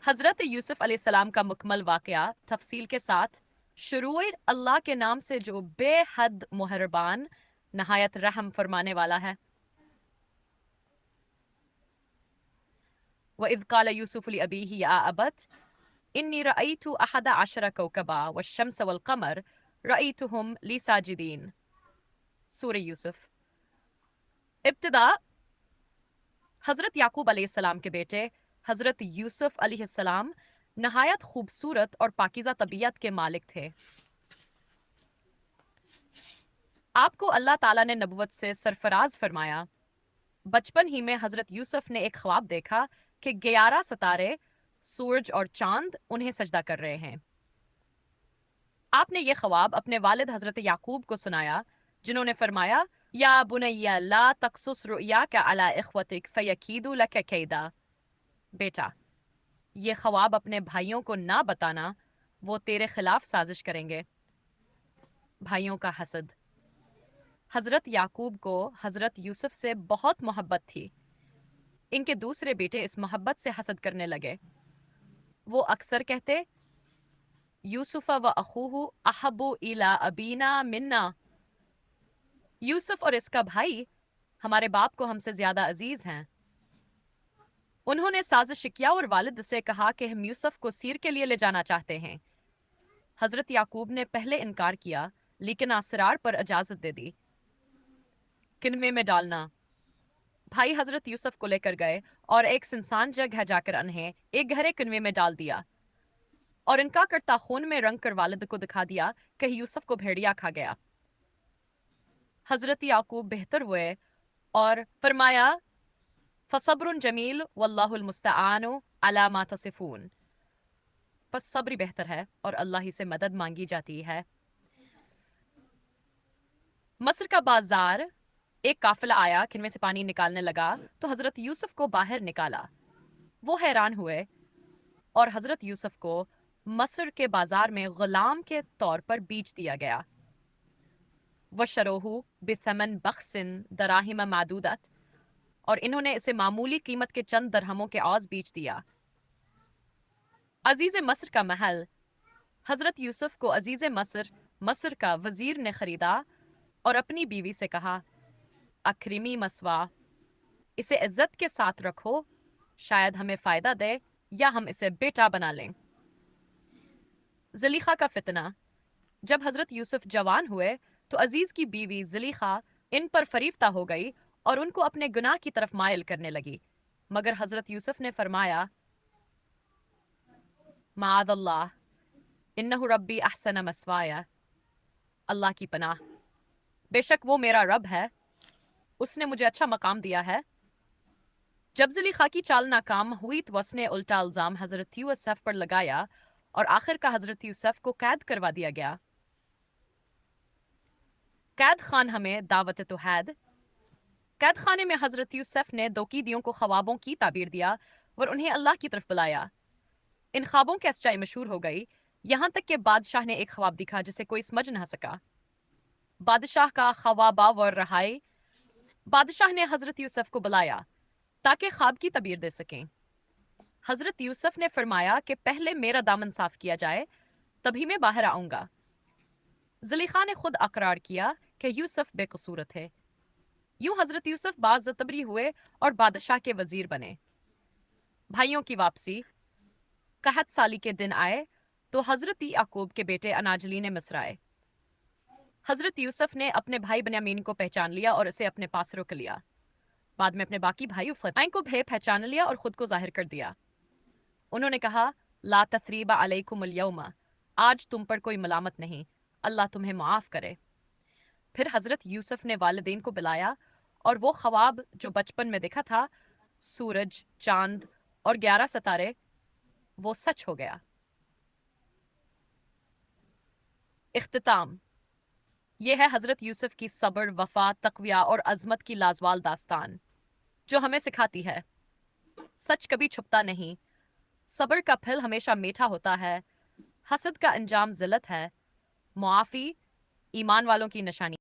हजरत यूसुफ अलैहिस्सलाम का मुकम्मल वाकया तफसील के साथ शुरू अल्लाह के नाम से जो बेहद मेहरबान नहायत रहम फरमाने वाला है। वइज़ क़ाल यूसुफ़ लिअबीही या अबत इन्नी रअयतु अहद अशर कौकबा वश्शम्स वल-क़मर रअयतुहुम ली साजिदीन। सूरह यूसुफ। इब्तिदा हजरत याकूब अलैहिस्सलाम के बेटे हजरत यूसुफ अलैहिस्सलाम नहायत खूबसूरत और पाकीज़ा तबीयत के मालिक थे। आपको अल्लाह ताला ने नबुवत से सरफराज फरमाया। बचपन ही में हजरत यूसुफ ने एक ख्वाब देखा कि 11 सितारे, सूरज और चांद उन्हें सजदा कर रहे हैं। आपने ये ख्वाब अपने वालिद हजरत याकूब को सुनाया, जिन्होंने फरमाया, या बुनैया ला तक़सुस रुअयाका अला इख्वतिक फयकीदू लक कैदा। बेटा, ये ख्वाब अपने भाइयों को ना बताना, वो तेरे खिलाफ साजिश करेंगे। भाइयों का हसद। हजरत याकूब को हजरत यूसुफ से बहुत मोहब्बत थी। इनके दूसरे बेटे इस मोहब्बत से हसद करने लगे। वो अक्सर कहते, यूसुफ व अखूहु अहब्बु इला अबीना मिन्ना। यूसुफ और इसका भाई हमारे बाप को हमसे ज्यादा अजीज हैं। उन्होंने साजिश किया और वालिद से कहा कि हम यूसुफ को सीर के लिए ले जाना चाहते हैं। हजरत याकूब ने पहले इनकार किया, लेकिन असरार पर इजाजत दे दी। किनवे में डालना। भाई हजरत यूसुफ को लेकर गए और एक सुनसान जगह जाकर उन्हें एक गहरे किनवे में डाल दिया और इनका करता खून में रंग कर वालिद को दिखा दिया कि यूसुफ को भेड़िया खा गया। हजरत याकूब बेहतर हुए और फरमाया, फसब्रुन जमील वल्लाहुल मुस्तआनु अला मा तसिफून। बस सब्र बेहतर है और अल्लाह ही से मदद मांगी जाती है। मस्र का बाजार। एक काफिला आया, किनवे से पानी निकालने लगा तो हजरत यूसुफ को बाहर निकाला। वो हैरान हुए और हजरत यूसुफ को मस्र के बाजार में गुलाम के तौर पर बेच दिया गया। वशरोहु बिथमन बख्सिन दराहिम मादूदत, और इन्होंने इसे मामूली कीमत के चंद दरहमों के औज बेच दिया। अजीज मस्र का महल। हजरत यूसुफ को अजीज मस्र मस्र का वजीर ने खरीदा और अपनी बीवी से कहा, अक्रिमी मसवा, इसे इज्जत के साथ रखो, शायद हमें फायदा दे या हम इसे बेटा बना लें। ज़लीखा का फितना। जब हजरत यूसुफ जवान हुए तो अजीज की बीवी ज़लीखा इन पर फरीफ्ता हो गई और उनको अपने गुनाह की तरफ मायल करने लगी। मगर हजरत यूसुफ ने फरमाया, माअज़ल्लाह, इन्नहु रब्बी अहसन मस्वाया। अल्लाह की पनाह, बेशक वो मेरा रब है, उसने मुझे अच्छा मकाम दिया है। जब ज़लीखा की चाल नाकाम हुई तो उसने उल्टा इल्जाम हजरत यूसुफ पर लगाया और आखिर का हजरत यूसुफ को कैद करवा दिया गया। कैद खान हमें दावत तुहैद। कैद खाने में हजरत यूसुफ ने दो कीदियों को ख्वाबों की ताबीर दिया और उन्हें अल्लाह की तरफ बुलाया। इन ख्वाबों की सच्चाई मशहूर हो गई, यहाँ तक कि बादशाह ने एक ख्वाब दिखा जिसे कोई समझ न सका। बादशाह का ख्वाबा व रहाई। बादशाह ने हजरत यूसुफ को बुलाया ताकि ख्वाब की तबीर दे सकें। हजरत यूसुफ ने फरमाया कि पहले मेरा दामन साफ किया जाए, तभी मैं बाहर आऊंगा। ज़लीखा ने खुद अकरार किया कि यूसुफ बेकसूर थे। यूं हजरत यूसुफ बाज़तबरी हुए और बादशाह के वजीर बने। भाइयों की वापसी। कहत साली के दिन आए तो हजरत याकूब के बेटे अनाजली ने मिस्र आए। हजरत यूसुफ ने अपने भाई बन्यामीन को पहचान लिया और उसे अपने पास रोक लिया। बाद में अपने बाकी भाइयों फ़तैन को भी पहचान लिया और खुद को जाहिर कर दिया। उन्होंने कहा, ला तथरीबा अलैकुमुल यौमा, आज तुम पर कोई मलामत नहीं, अल्लाह तुम्हें माफ करे। फिर हजरत यूसुफ ने वालिदैन को बुलाया और वो ख्वाब जो बचपन में देखा था, सूरज, चांद और 11 सितारे, वो सच हो गया। इख्तिताम। यह है हजरत यूसुफ की सब्र, वफा, तकविया और अजमत की लाजवाल दास्तान, जो हमें सिखाती है सच कभी छुपता नहीं, सब्र का फल हमेशा मीठा होता है, हसद का अंजाम जिल्लत है, मुआफी ईमान वालों की निशानी।